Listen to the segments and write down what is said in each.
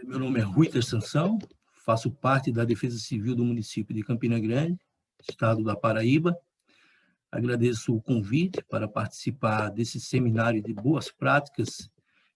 Meu nome é Ruiter Sansão, faço parte da Defesa Civil do município de Campina Grande, estado da Paraíba. Agradeço o convite para participar desse seminário de boas práticas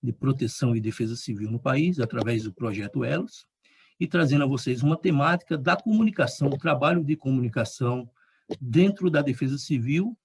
de proteção e defesa civil no país, através do projeto Elos, e trazendo a vocês uma temática da comunicação, o trabalho de comunicação dentro da defesa civil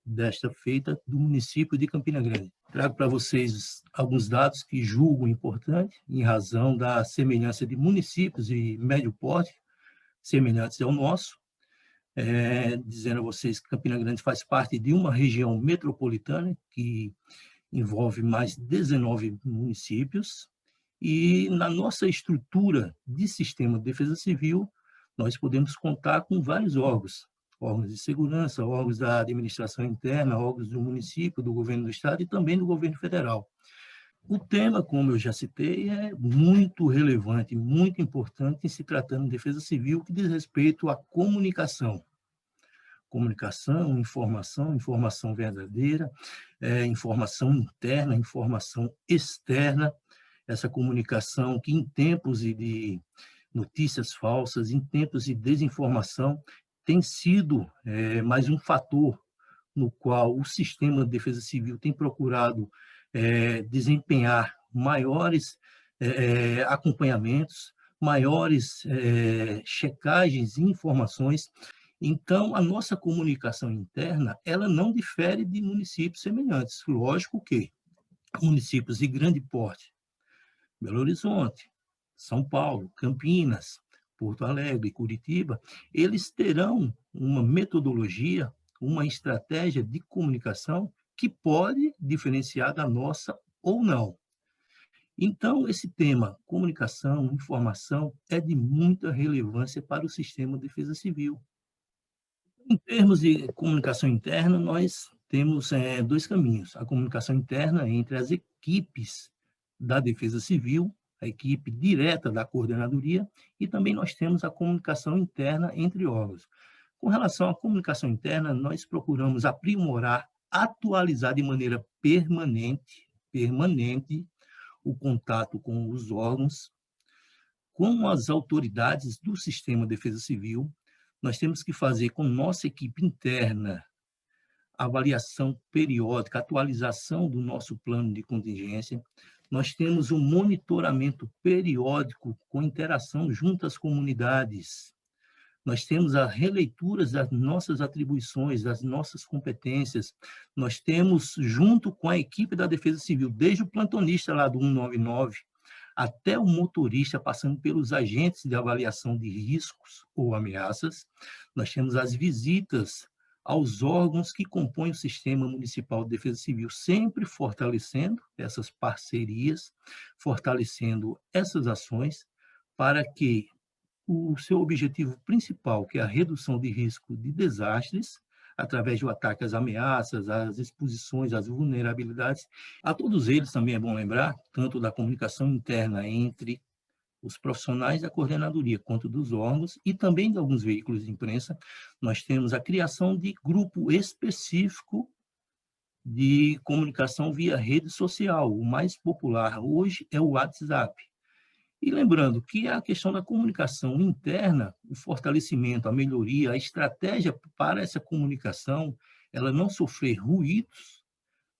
desta feita do município de Campina Grande. Trago para vocês alguns dados que julgo importantes, em razão da semelhança de municípios de médio porte, semelhantes ao nosso, dizendo a vocês que Campina Grande faz parte de uma região metropolitana que envolve mais 19 municípios, e na nossa estrutura de sistema de defesa civil, nós podemos contar com vários órgãos de segurança, órgãos da administração interna, órgãos do município, do governo do estado e também do governo federal. O tema, como eu já citei, é muito relevante, muito importante em se tratando de defesa civil, que diz respeito à comunicação. Comunicação, informação verdadeira, informação interna, informação externa, essa comunicação que em tempos de notícias falsas, em tempos de desinformação, tem sido mais um fator no qual o sistema de defesa civil tem procurado desempenhar maiores acompanhamentos, maiores checagens e informações. Então, a nossa comunicação interna, ela não difere de municípios semelhantes. Lógico que municípios de grande porte, Belo Horizonte, São Paulo, Campinas, Porto Alegre, Curitiba, eles terão uma metodologia, uma estratégia de comunicação que pode diferenciar da nossa ou não. Então, esse tema, comunicação, informação, é de muita relevância para o sistema de defesa civil. Em termos de comunicação interna, nós temos dois caminhos. A comunicação interna entre as equipes da Defesa Civil, a equipe direta da coordenadoria, e também nós temos a comunicação interna entre órgãos. Com relação à comunicação interna, nós procuramos aprimorar, atualizar de maneira permanente o contato com os órgãos, com as autoridades do sistema de defesa civil. Nós temos que fazer com nossa equipe interna avaliação periódica, atualização do nosso plano de contingência. Nós temos um monitoramento periódico com interação junto às comunidades. Nós temos a releitura das nossas atribuições, das nossas competências. Nós temos, junto com a equipe da Defesa Civil, desde o plantonista lá do 199, até o motorista, passando pelos agentes de avaliação de riscos ou ameaças, nós temos as visitas aos órgãos que compõem o Sistema Municipal de Defesa Civil, sempre fortalecendo essas parcerias, fortalecendo essas ações, para que o seu objetivo principal, que é a redução de risco de desastres, através do ataque às ameaças, às exposições, às vulnerabilidades. A todos eles também é bom lembrar, tanto da comunicação interna entre os profissionais da coordenadoria, quanto dos órgãos e também de alguns veículos de imprensa, nós temos a criação de grupo específico de comunicação via rede social. O mais popular hoje é o WhatsApp. E lembrando que a questão da comunicação interna, o fortalecimento, a melhoria, a estratégia para essa comunicação, ela não sofrer ruídos,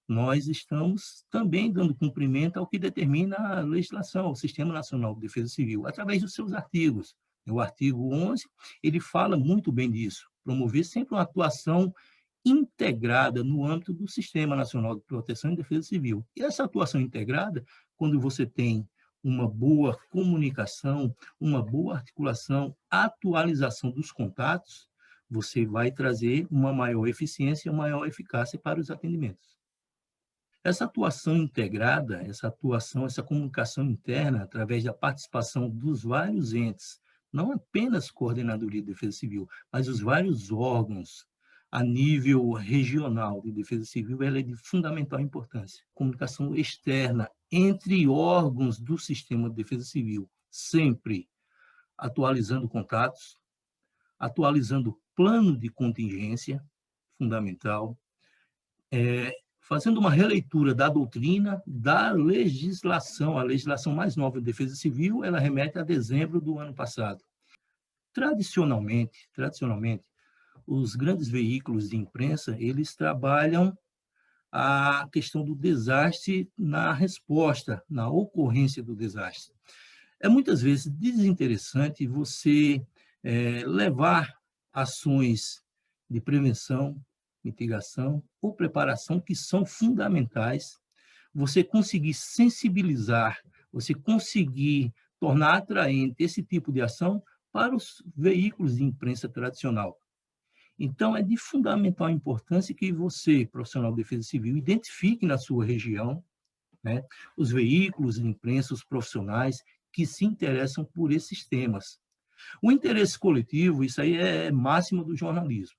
nós estamos também dando cumprimento ao que determina a legislação, o Sistema Nacional de Defesa Civil, através dos seus artigos. O artigo 11, ele fala muito bem disso, promover sempre uma atuação integrada no âmbito do Sistema Nacional de Proteção e Defesa Civil. E essa atuação integrada, quando você tem uma boa comunicação, uma boa articulação, atualização dos contatos, você vai trazer uma maior eficiência e uma maior eficácia para os atendimentos. Essa atuação integrada, essa comunicação interna, através da participação dos vários entes, não apenas Coordenadoria de Defesa Civil, mas os vários órgãos a nível regional de defesa civil, ela é de fundamental importância. Comunicação externa entre órgãos do sistema de defesa civil, sempre atualizando contatos, atualizando plano de contingência, fundamental, fazendo uma releitura da doutrina, da legislação, a legislação mais nova de defesa civil, ela remete a dezembro do ano passado. Tradicionalmente, os grandes veículos de imprensa, eles trabalham a questão do desastre na resposta, na ocorrência do desastre. É muitas vezes desinteressante você levar ações de prevenção, mitigação ou preparação que são fundamentais, você conseguir sensibilizar, você conseguir tornar atraente esse tipo de ação para os veículos de imprensa tradicional. Então, é de fundamental importância que você, profissional de defesa civil, identifique na sua região, né, os veículos de imprensa, os profissionais que se interessam por esses temas. O interesse coletivo, isso aí é máxima do jornalismo.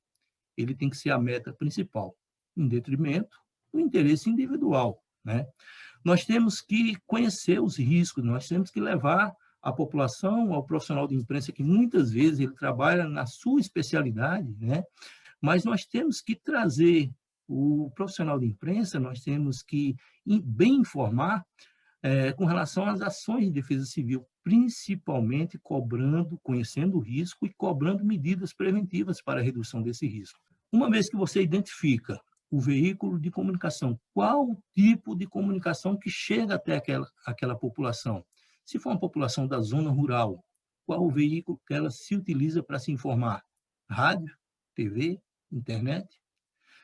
Ele tem que ser a meta principal, em detrimento do interesse individual, né? Nós temos que conhecer os riscos, nós temos que levar a população, ao profissional de imprensa, que muitas vezes ele trabalha na sua especialidade, né? Mas nós temos que trazer o profissional de imprensa, nós temos que bem informar com relação às ações de defesa civil, principalmente cobrando, conhecendo o risco e cobrando medidas preventivas para a redução desse risco. Uma vez que você identifica o veículo de comunicação, qual o tipo de comunicação que chega até aquela população? Se for uma população da zona rural, qual o veículo que ela se utiliza para se informar? Rádio, TV, internet?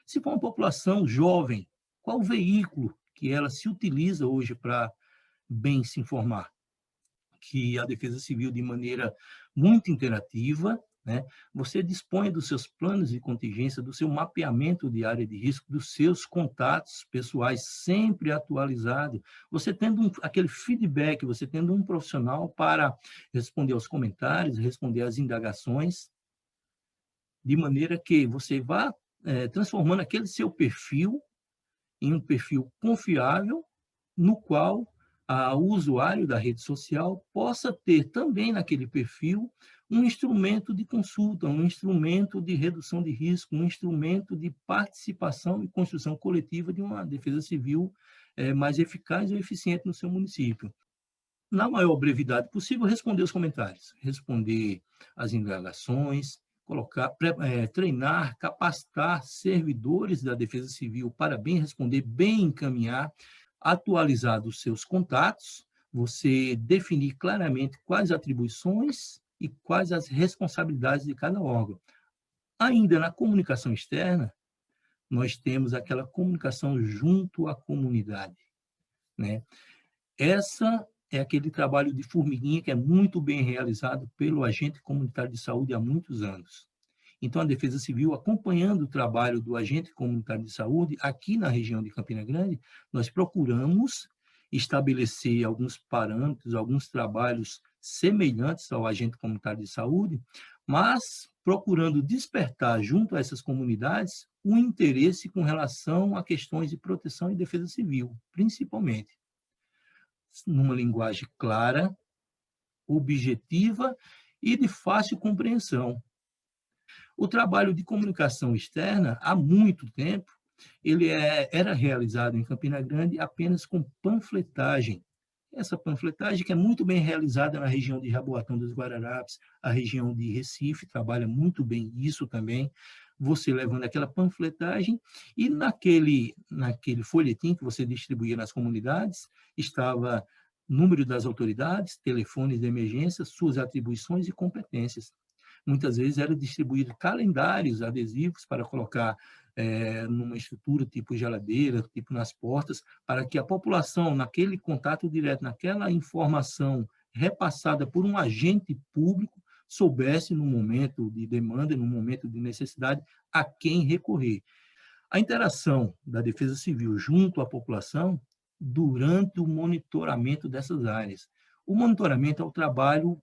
Se for uma população jovem, qual o veículo que ela se utiliza hoje para bem se informar? Que a Defesa Civil, de maneira muito interativa, né, você dispõe dos seus planos de contingência, do seu mapeamento de área de risco, dos seus contatos pessoais sempre atualizados, você tendo aquele feedback, você tendo um profissional para responder aos comentários, responder às indagações, de maneira que você vá transformando aquele seu perfil em um perfil confiável, no qual o usuário da rede social possa ter também naquele perfil um instrumento de consulta, um instrumento de redução de risco, um instrumento de participação e construção coletiva de uma defesa civil mais eficaz e eficiente no seu município. Na maior brevidade possível, responder os comentários, responder as indagações, treinar, capacitar servidores da Defesa Civil para bem responder, bem encaminhar, atualizar os seus contatos, você definir claramente quais atribuições e quais as responsabilidades de cada órgão. Ainda na comunicação externa, nós temos aquela comunicação junto à comunidade, né? Essa é aquele trabalho de formiguinha que é muito bem realizado pelo agente comunitário de saúde há muitos anos. Então, a Defesa Civil, acompanhando o trabalho do agente comunitário de saúde, aqui na região de Campina Grande, nós procuramos estabelecer alguns parâmetros, alguns trabalhos semelhantes ao agente comunitário de saúde, mas procurando despertar junto a essas comunidades o interesse com relação a questões de proteção e defesa civil, principalmente numa linguagem clara, objetiva e de fácil compreensão. O trabalho de comunicação externa, há muito tempo, ele era realizado em Campina Grande apenas com panfletagem. Essa panfletagem que é muito bem realizada na região de Jaboatão dos Guararapes, a região de Recife, trabalha muito bem isso também, você levando aquela panfletagem e naquele folhetim que você distribuía nas comunidades, estava número das autoridades, telefones de emergência, suas atribuições e competências. Muitas vezes eram distribuídos calendários adesivos para colocar numa estrutura tipo geladeira, tipo nas portas, para que a população, naquele contato direto, naquela informação repassada por um agente público, soubesse no momento de demanda, no momento de necessidade, a quem recorrer. A interação da Defesa Civil junto à população durante o monitoramento dessas áreas. O monitoramento é o trabalho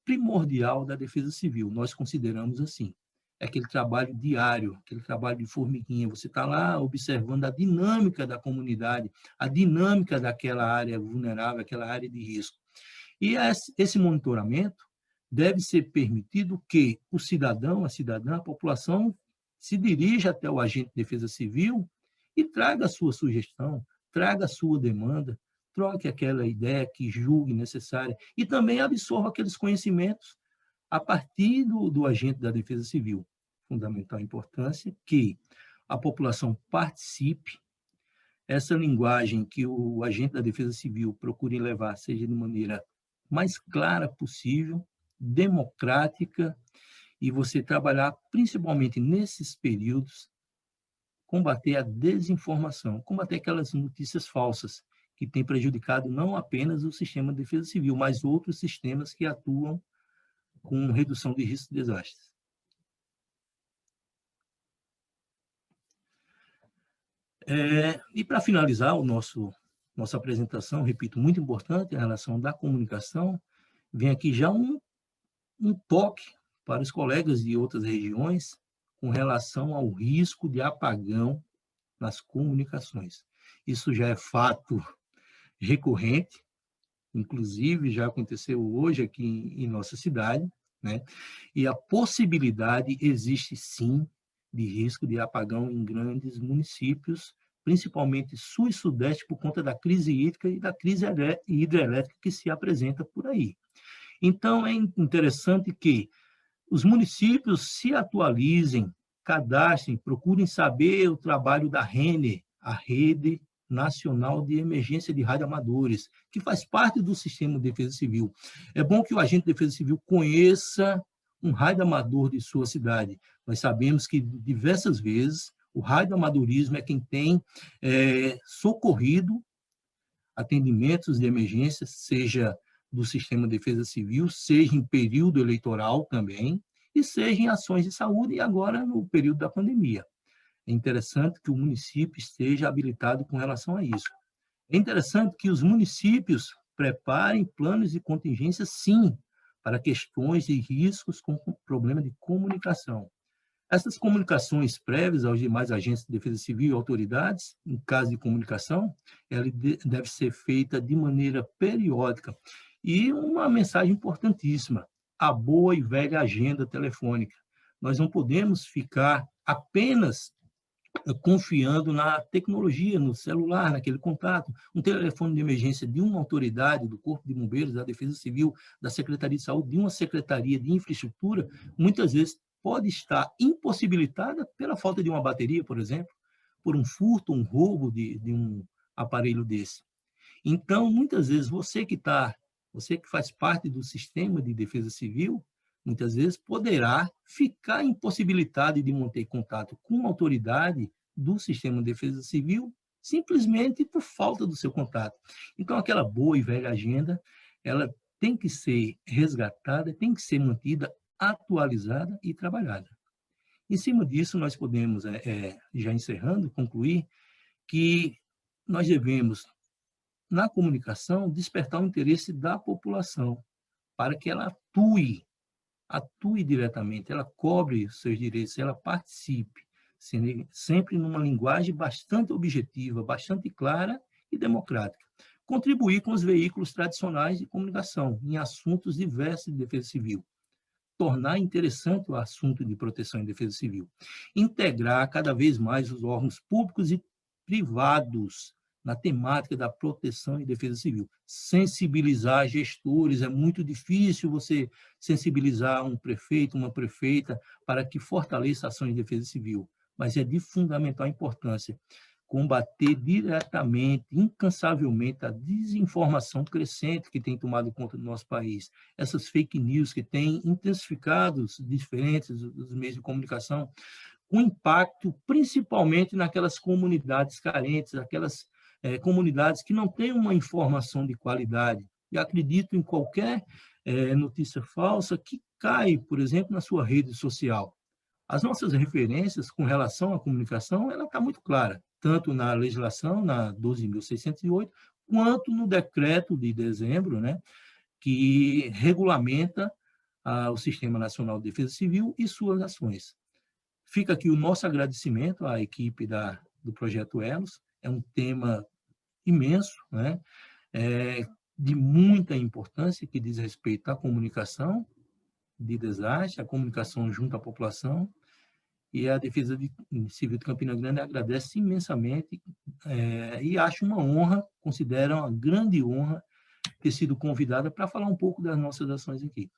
primordial da Defesa Civil, nós consideramos assim. É aquele trabalho diário, aquele trabalho de formiguinha. Você está lá observando a dinâmica da comunidade, a dinâmica daquela área vulnerável, aquela área de risco. E esse monitoramento deve ser permitido que o cidadão, a cidadã, a população se dirija até o agente de defesa civil e traga a sua sugestão, traga a sua demanda, troque aquela ideia que julgue necessária e também absorva aqueles conhecimentos a partir do agente da Defesa Civil. Fundamental importância que a população participe, essa linguagem que o agente da Defesa Civil procure levar seja de maneira mais clara possível, democrática, e você trabalhar principalmente nesses períodos, combater a desinformação, combater aquelas notícias falsas que têm prejudicado não apenas o sistema de defesa civil, mas outros sistemas que atuam com redução de risco de desastres. E para finalizar nossa apresentação, repito, muito importante em relação da comunicação, vem aqui já um toque para os colegas de outras regiões com relação ao risco de apagão nas comunicações. Isso já é fato recorrente, inclusive já aconteceu hoje aqui em nossa cidade, né? E a possibilidade existe sim de risco de apagão em grandes municípios, principalmente sul e sudeste, por conta da crise hídrica e da crise hidrelétrica que se apresenta por aí. Então, é interessante que os municípios se atualizem, cadastrem, procurem saber o trabalho da RENER, a Rede Nacional de Emergência de Radioamadores, que faz parte do sistema de defesa civil. É bom que o agente de defesa civil conheça um radioamador de sua cidade. Nós sabemos que, diversas vezes, o radioamadorismo é quem tem socorrido atendimentos de emergência, seja do sistema de defesa civil, seja em período eleitoral também, e seja em ações de saúde, e agora no período da pandemia. É interessante que o município esteja habilitado com relação a isso. É interessante que os municípios preparem planos de contingência, sim, para questões de riscos com problema de comunicação. Essas comunicações prévias aos demais agentes de defesa civil e autoridades, em caso de comunicação, ela deve ser feita de maneira periódica. E uma mensagem importantíssima, a boa e velha agenda telefônica. Nós não podemos ficar apenas confiando na tecnologia, no celular, naquele contato. Um telefone de emergência de uma autoridade, do Corpo de Bombeiros, da Defesa Civil, da Secretaria de Saúde, de uma Secretaria de Infraestrutura, muitas vezes pode estar impossibilitada pela falta de uma bateria, por exemplo, por um furto, um roubo de um aparelho desse. Então, muitas vezes, você que faz parte do sistema de defesa civil, muitas vezes poderá ficar impossibilitado de manter contato com uma autoridade do sistema de defesa civil, simplesmente por falta do seu contato. Então, aquela boa e velha agenda, ela tem que ser resgatada, tem que ser mantida atualizada e trabalhada. Em cima disso, nós podemos, já encerrando, concluir que nós devemos, na comunicação, despertar o interesse da população para que ela atue diretamente, ela cobre os seus direitos, ela participe, sempre numa linguagem bastante objetiva, bastante clara e democrática. Contribuir com os veículos tradicionais de comunicação em assuntos diversos de defesa civil. Tornar interessante o assunto de proteção e defesa civil. Integrar cada vez mais os órgãos públicos e privados na temática da proteção e defesa civil. Sensibilizar gestores, é muito difícil você sensibilizar um prefeito, uma prefeita, para que fortaleça ações de defesa civil, mas é de fundamental importância combater diretamente, incansavelmente, a desinformação crescente que tem tomado conta do nosso país, essas fake news que têm intensificado os diferentes dos meios de comunicação, com impacto principalmente naquelas comunidades carentes, aquelas comunidades que não têm uma informação de qualidade. E acredito em qualquer notícia falsa que cai, por exemplo, na sua rede social. As nossas referências com relação à comunicação, ela está muito clara, tanto na legislação, na 12.608, quanto no decreto de dezembro, né, que regulamenta o Sistema Nacional de Defesa Civil e suas ações. Fica aqui o nosso agradecimento à equipe do Projeto Elos, é um tema imenso, né, de muita importância, que diz respeito à comunicação de desastre, à comunicação junto à população, e a Defesa Civil de Campina Grande agradece imensamente e acha uma honra, considera uma grande honra ter sido convidada para falar um pouco das nossas ações aqui.